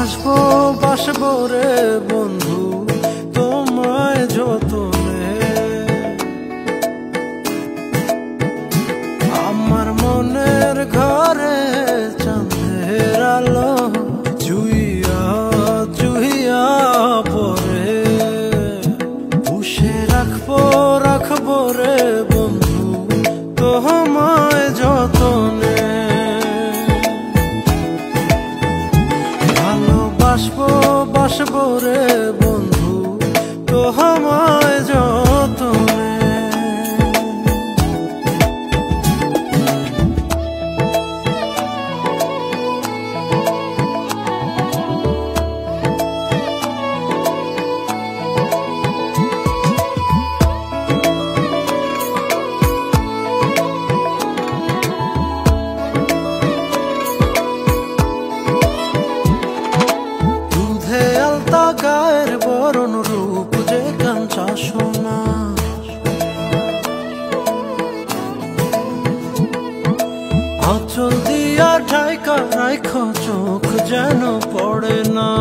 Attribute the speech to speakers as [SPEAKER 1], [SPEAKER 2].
[SPEAKER 1] বাসবো বাসবো রে বন্ধু তোমায় যতনে, আমার মনের ঘরে চাঁদের আলো চুইয়া চুইয়া পরে, পুষে রাখবো রাখবো রে বন্ধু তোমায় যতনে। ভালোবাসবো বাসবো রে বন্ধু তোমায় যতনে। গায়ের বরণ রূপ যে কাঞ্চা সোনা, আঁচল দিয়া ঢাকা রাখো চোখ যেন পড়ে না।